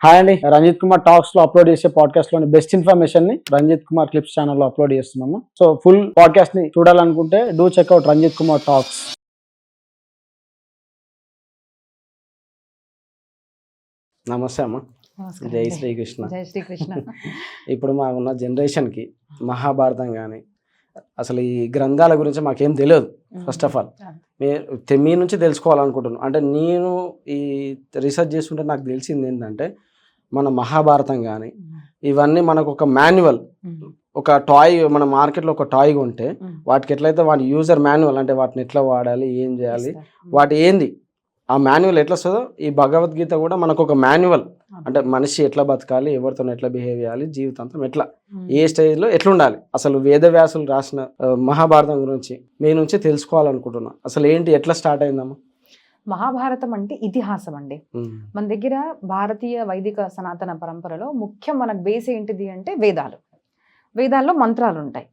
Hi అండి, Ranjith Kumar talks లో upload చేసే పాడ్కాస్ట్ లోని బెస్ట్ ఇన్ఫర్మేషన్ ని రంజిత్ కుమార్ క్లిప్స్ ఛానల్ లో అప్లోడ్ చేస్తున్నాము. సో ఫుల్ పాడ్కాస్ట్ ని చూడాలనుకుంటే do check out Ranjith Kumar talks. నమస్తే అమ్మ. జై శ్రీకృష్ణ. జై శ్రీకృష్ణ. ఇప్పుడు మాకున్న జనరేషన్కి మహాభారతం కానీ అసలు ఈ గ్రంథాల గురించి మాకేం తెలియదు. ఫస్ట్ ఆఫ్ ఆల్ మీ నుంచి తెలుసుకోవాలనుకుంటున్నాను. అంటే నేను ఈ రీసెర్చ్ చేస్తుంటే నాకు తెలిసింది ఏంటంటే మన మహాభారతం కానీ ఇవన్నీ మనకు ఒక మాన్యువల్, ఒక టాయ్, మన మార్కెట్లో ఒక టాయ్ కొంటే వాటికి ఎట్లయితే వాటి యూజర్ మాన్యువల్ అంటే వాటిని ఎట్లా వాడాలి, ఏం చేయాలి, వాటి ఏంది ఆ మాన్యువల్ ఎట్లా వస్తుందో ఈ భగవద్గీత కూడా మనకు ఒక మాన్యువల్. అంటే మనిషి ఎట్లా బతకాలి, ఎవరితో ఎట్లా బిహేవ్ చేయాలి, జీవితాంతం ఎట్లా ఏ స్టేజ్లో ఎట్లా ఉండాలి, అసలు వేదవ్యాసులు రాసిన మహాభారతం గురించి మీ నుంచి తెలుసుకోవాలనుకుంటున్నా. అసలు ఏంటి, ఎట్లా స్టార్ట్ అయిందమ్మా? మహాభారతం అంటే ఇతిహాసం అండి. మన దగ్గర భారతీయ వైదిక సనాతన పరంపరలో ముఖ్యం మనకు బేస్ ఏంటిది అంటే వేదాలు. వేదాల్లో మంత్రాలు ఉంటాయి,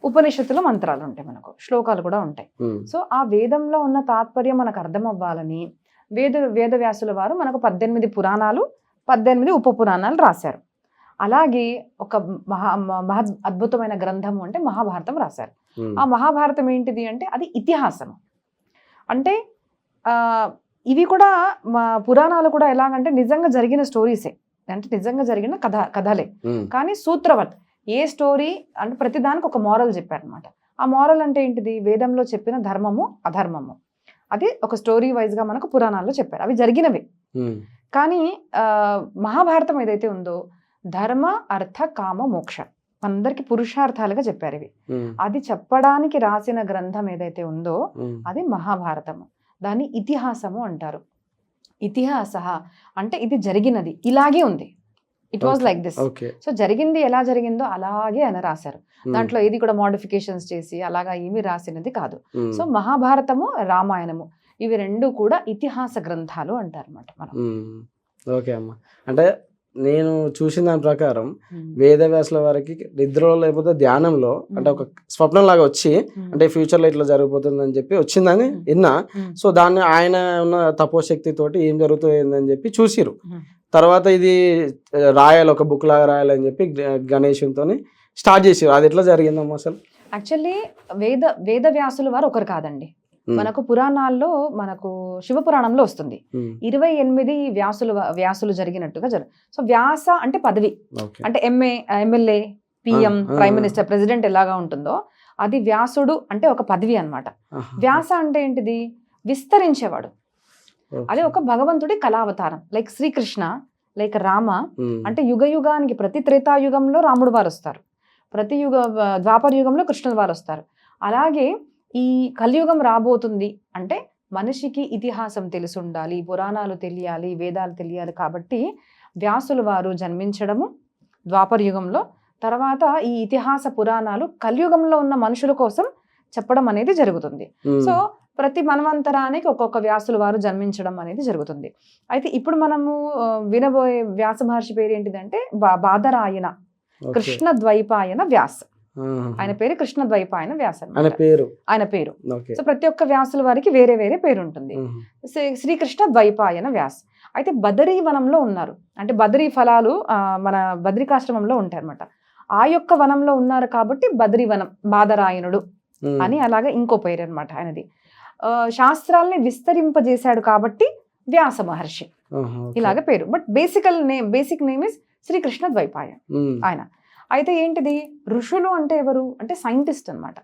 ఉపనిషత్తులో మంత్రాలు ఉంటాయి, మనకు శ్లోకాలు కూడా ఉంటాయి. సో ఆ వేదంలో ఉన్న తాత్పర్యం మనకు అర్థం అవ్వాలని వేదవ్యాసుల వారు మనకు 18 పురాణాలు 18 ఉప పురాణాలు రాశారు. అలాగే ఒక మహా అద్భుతమైన గ్రంథము అంటే మహాభారతం రాశారు. ఆ మహాభారతం ఏంటిది అంటే అది ఇతిహాసం. అంటే ఇవి కూడా మా పురాణాలు కూడా ఎలాగంటే నిజంగా జరిగిన స్టోరీసే, అంటే నిజంగా జరిగిన కథలే. కానీ సూత్రవత్ ఏ స్టోరీ అంటే ప్రతిదానికి ఒక మోరల్ చెప్పారనమాట. ఆ మోరల్ అంటే ఏంటిది, వేదంలో చెప్పిన ధర్మము అధర్మము అది ఒక స్టోరీ వైజ్గా మనకు పురాణాల్లో చెప్పారు, అవి జరిగినవి. కానీ మహాభారతం ఏదైతే ఉందో ధర్మ అర్థ కామ మోక్ష అందరికి పురుషార్థాలుగా చెప్పారు ఇవి. అది చెప్పడానికి రాసిన గ్రంథం ఏదైతే ఉందో అది మహాభారతము. దాన్ని ఇతిహాసము అంటారు. ఇతిహాస అంటే ఇది జరిగినది, ఇలాగే ఉంది, it was like this. So జరిగింది ఎలా జరిగిందో అలాగే ఆయన రాశారు. దాంట్లో ఏది కూడా మోడిఫికేషన్స్ చేసి అలాగా ఏమి రాసినది కాదు. సో మహాభారతము రామాయణము ఇవి రెండు కూడా ఇతిహాస గ్రంథాలు అంటారు అన్నమాట మనం. ఓకే అమ్మ. అంటే నేను చూసిన దాని ప్రకారం వేదవ్యాసుల వారికి నిద్రలో లేకపోతే ధ్యానంలో అంటే ఒక స్వప్నం లాగా వచ్చి అంటే ఫ్యూచర్ లో ఇట్లా జరిగిపోతుందని చెప్పి వచ్చిందని విన్నా. సో దాన్ని ఆయన ఉన్న తపోశక్తి తోటి ఏం జరుగుతుందని చెప్పి చూసిరు. తర్వాత ఇది రాయాలి, ఒక బుక్ లాగా రాయాలని చెప్పి గణేశునితో స్టార్ట్ చేసారు. అది ఎట్లా జరిగిందమ్మా అసలు? యాక్చువల్లీ వేదవ్యాసుల వారు ఒకరు కాదండి. మనకు పురాణాల్లో మనకు శివపురాణంలో వస్తుంది 28 వ్యాసులు జరిగినట్టుగా సో వ్యాస అంటే పదవి, అంటే MLA, PM, prime minister, president ఎలాగా ఉంటుందో అది వ్యాసుడు అంటే ఒక పదవి అన్నమాట. వ్యాస అంటే ఏంటిది, విస్తరించేవాడు. అది ఒక భగవంతుడి కళావతారం. లైక్ శ్రీకృష్ణ, లైక్ రామ అంటే యుగానికి ప్రతి త్రేతాయుగంలో రాముడు వారు వస్తారు, ప్రతి ద్వాపర యుగంలో కృష్ణుడు వారు వస్తారు. అలాగే ఈ కలియుగం రాబోతుంది అంటే మనిషికి ఇతిహాసం తెలిసి ఉండాలి, పురాణాలు తెలియాలి, వేదాలు తెలియాలి. కాబట్టి వ్యాసుల వారు జన్మించడము ద్వాపర యుగంలో, తర్వాత ఈ ఇతిహాస పురాణాలు కలియుగంలో ఉన్న మనుషుల కోసం చెప్పడం అనేది జరుగుతుంది. సో ప్రతి మన్వంతరానికి ఒక్కొక్క వ్యాసుల వారు జన్మించడం అనేది జరుగుతుంది. అయితే ఇప్పుడు మనము వినబోయే వ్యాస మహర్షి పేరు ఏంటిదంటే బాదరాయన కృష్ణ ద్వైపాయన వ్యాస. ఆయన పేరు కృష్ణ ద్వైపాయన వ్యాస, ఆయన పేరు. సో ప్రతి ఒక్క వ్యాసుల వారికి వేరే వేరే పేరు ఉంటుంది. శ్రీకృష్ణ ద్వైపాయన వ్యాస్. అయితే బదరీ వనంలో ఉన్నారు, అంటే బదరీ ఫలాలు మన బద్రికాశ్రమంలో ఉంటాయి అనమాట. ఆ యొక్క వనంలో ఉన్నారు కాబట్టి బదరీ వనం, బాదరాయనుడు అని అలాగే ఇంకో పేరు అనమాట ఆయనది. శాస్త్రాల్ని విస్తరింపజేశాడు కాబట్టి వ్యాస మహర్షి ఇలాగ పేరు. But basic name is Srikrishna Dwaipayana ఆయన. అయితే ఏంటిది, ఋషులు అంటే ఎవరు అంటే సైంటిస్ట్ అనమాట.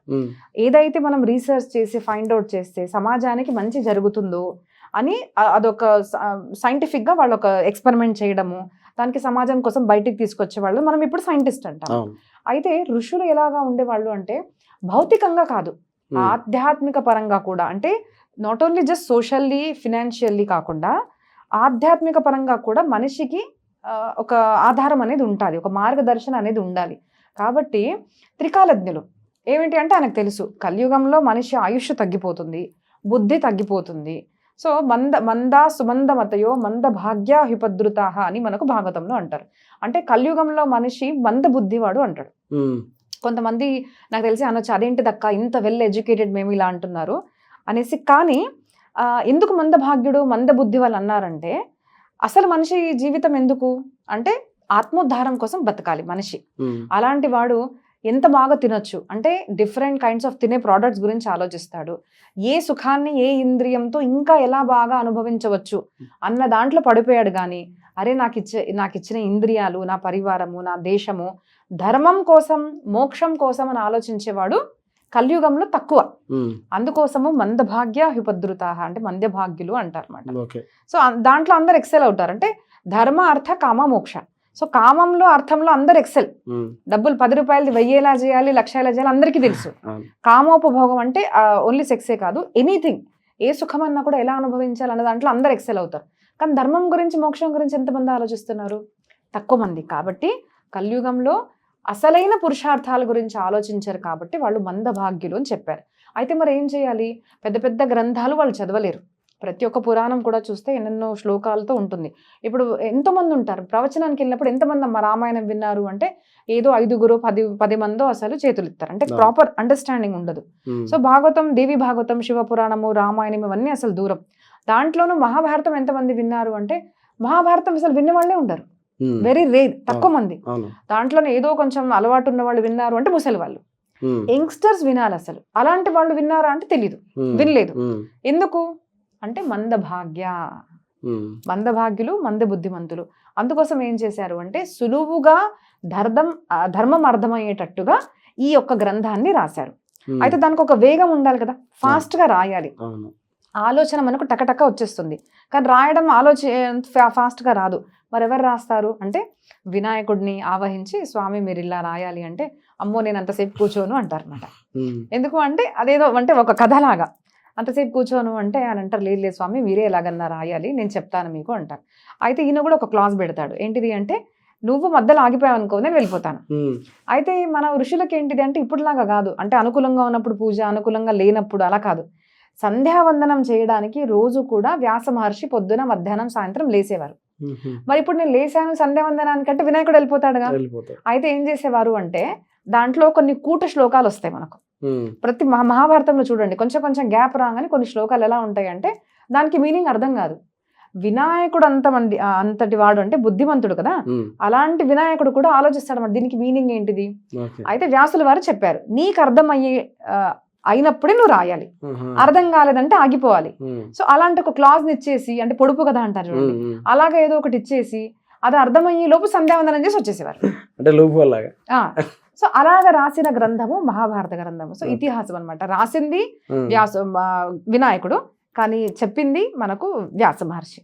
ఏదైతే మనం రీసెర్చ్ చేసి ఫైండ్ అవుట్ చేస్తే సమాజానికి మంచి జరుగుతుందో అని అదొక సైంటిఫిక్ గా వాళ్ళు ఒక ఎక్స్పెరిమెంట్ చేయడము, దానికి సమాజం కోసం బయటికి తీసుకొచ్చేవాళ్ళు మనం ఇప్పుడు సైంటిస్ట్ అంటాం. అయితే ఋషులు ఎలాగా ఉండేవాళ్ళు అంటే భౌతికంగా కాదు, ఆధ్యాత్మిక పరంగా కూడా. అంటే not only just socially financially కాకుండా ఆధ్యాత్మిక పరంగా కూడా మనిషికి ఒక ఆధారం అనేది ఉండాలి, ఒక మార్గదర్శనం అనేది ఉండాలి. కాబట్టి త్రికాలజ్ఞులు ఏమిటి అంటే ఆయనకు తెలుసు కలియుగంలో మనిషి ఆయుష్ తగ్గిపోతుంది, బుద్ధి తగ్గిపోతుంది. సో మందా సుమందమతయో మంద భాగ్య హిపద్రుతాహ అని మనకు భాగవతంలో అంటారు. అంటే కలియుగంలో మనిషి మంద బుద్ధివాడు అంటాడు. కొంతమంది నాకు తెలిసి అనొచ్చు, అదేంటి దక్క ఇంత వెల్ ఎడ్యుకేటెడ్ మేము ఇలా అంటున్నారు అనేసి. కానీ ఎందుకు మంద భాగ్యుడు మంద బుద్ధి వాళ్ళు అన్నారంటే అసలు మనిషి జీవితం ఎందుకు అంటే ఆత్మోద్ధారం కోసం బతకాలి మనిషి. అలాంటి వాడు ఎంత బాగా తినొచ్చు అంటే డిఫరెంట్ కైండ్స్ ఆఫ్ తినే ప్రోడక్ట్స్ గురించి ఆలోచిస్తాడు. ఏ సుఖాన్ని ఏ ఇంద్రియంతో ఇంకా ఎలా బాగా అనుభవించవచ్చు అన్న దాంట్లో పడిపోయాడు. కానీ అరే నాకు ఇచ్చిన ఇంద్రియాలు, నా పరివారము, నా దేశము, ధర్మం కోసం, మోక్షం కోసం అని ఆలోచించేవాడు కలియుగంలో తక్కువ. అందుకోసము మందభాగ్య హ్యుపద్రుత అంటే మంద్యభాగ్యులు అంటారు అన్నమాట. సో దాంట్లో అందరు ఎక్సెల్ అవుతారు. అంటే ధర్మ, అర్థ, కామ, మోక్ష. సో కామంలో, అర్థంలో అందరు ఎక్సెల్. డబ్బులు 10 రూపాయలది 1000 ఎలా చేయాలి, 1,00,000 ఎలా చేయాలి అందరికీ తెలుసు. కామోపభోగం అంటే ఓన్లీ సెక్సే కాదు, ఎనీథింగ్, ఏ సుఖం అన్నా కూడా ఎలా అనుభవించాలి అన్న దాంట్లో అందరు ఎక్సెల్ అవుతారు. కానీ ధర్మం గురించి, మోక్షం గురించి ఎంతమంది ఆలోచిస్తున్నారు? తక్కువ మంది. కాబట్టి కలియుగంలో అసలైన పురుషార్థాల గురించి ఆలోచించారు కాబట్టి వాళ్ళు మందభాగ్యులు అని చెప్పారు. అయితే మరి ఏం చేయాలి? పెద్ద పెద్ద గ్రంథాలు వాళ్ళు చదవలేరు. ప్రతి ఒక్క పురాణం కూడా చూస్తే ఎన్నెన్నో శ్లోకాలతో ఉంటుంది. ఇప్పుడు ఎంతోమంది ఉంటారు ప్రవచనానికి వెళ్ళినప్పుడు, ఎంతమంది అమ్మ రామాయణం విన్నారు అంటే ఏదో 5 10 మందో అసలు చేతులు ఇస్తారు. అంటే ప్రాపర్ అండర్స్టాండింగ్ ఉండదు. సో భాగవతం, దేవి భాగవతం, శివపురాణము, రామాయణం ఇవన్నీ అసలు దూరం. దాంట్లోనూ మహాభారతం ఎంతమంది విన్నారు అంటే మహాభారతం అసలు విన్న వాళ్ళే ఉండరు. వెరీ రేర్, తక్కువ మంది. దాంట్లోనే ఏదో కొంచెం అలవాటు ఉన్న వాళ్ళు విన్నారు అంటే ముసలి వాళ్ళు, యంగ్స్టర్స్ వినాలి. అసలు అలాంటి వాళ్ళు విన్నారా అంటే తెలీదు, వినలేదు. ఎందుకు అంటే మందభాగ్య, మందభాగ్యులు, మంద బుద్ధిమంతులు. అందుకోసం ఏం చేశారు అంటే సులువుగా ధర్మం అర్థమయ్యేటట్టుగా ఈ యొక్క గ్రంథాన్ని రాశారు. అయితే దానికి ఒక వేగం ఉండాలి కదా, ఫాస్ట్ గా రాయాలి. ఆలోచన మనకు టకటక వచ్చేస్తుంది, కానీ రాయడం ఫాస్ట్ గా రాదు. మరి ఎవరు రాస్తారు అంటే వినాయకుడిని ఆవహించి, స్వామి మీరు ఇలా రాయాలి అంటే, అమ్మో నేను అంతసేపు కూర్చోను అంటారు అన్నమాట. ఎందుకు అంటే అదేదో అంటే ఒక కథలాగా, అంతసేపు కూర్చోను అంటే ఆయన అంటారు, లేదు స్వామి మీరే ఎలాగన్నా రాయాలి, నేను చెప్తాను మీకు అంటారు. అయితే ఈయన కూడా ఒక క్లాస్ పెడతాడు. ఏంటిది అంటే, నువ్వు మధ్యలో ఆగిపోయావు అనుకో నేను వెళ్ళిపోతాను. అయితే మన ఋషులకి ఏంటిది అంటే ఇప్పుడులాగా కాదు, అంటే అనుకూలంగా ఉన్నప్పుడు పూజ, అనుకూలంగా లేనప్పుడు అలా కాదు. సంధ్యావందనం చేయడానికి రోజు కూడా వ్యాస మహర్షి పొద్దున, మధ్యాహ్నం, సాయంత్రం లేసేవారు. మరి ఇప్పుడు నేను లేసాను సంధ్యావందనానికంటే వినాయకుడు వెళ్ళిపోతాడుగా. అయితే ఏం చేసేవారు అంటే దాంట్లో కొన్ని కూట శ్లోకాలు వస్తాయి మనకు. ప్రతి మహాభారతంలో చూడండి, కొంచెం కొంచెం గ్యాప్ రాగానే కొన్ని శ్లోకాలు ఎలా ఉంటాయి అంటే దానికి మీనింగ్ అర్థం కాదు. వినాయకుడు అంతటి వాడు అంటే బుద్ధిమంతుడు కదా, అలాంటి వినాయకుడు కూడా ఆలోచిస్తాడు మరి దీనికి మీనింగ్ ఏంటిది. అయితే వ్యాసుల వారు చెప్పారు, నీకు అర్థం అయినప్పుడే నువ్వు రాయాలి, అర్థం కాలేదంటే ఆగిపోవాలి. సో అలాంటి ఒక క్లాజ్ ఇచ్చేసి, అంటే పొడుపు కదా అంటారు చూడండి, అలాగా ఏదో ఒకటి ఇచ్చేసి అది అర్థమయ్యే లోపు సంధ్యావందనం చేసి వచ్చేసేవారు. సో అలాగా రాసిన గ్రంథము మహాభారత గ్రంథము. సో ఇతిహాసం అన్నమాట. రాసింది వినాయకుడు, కానీ చెప్పింది మనకు వ్యాస మహర్షి.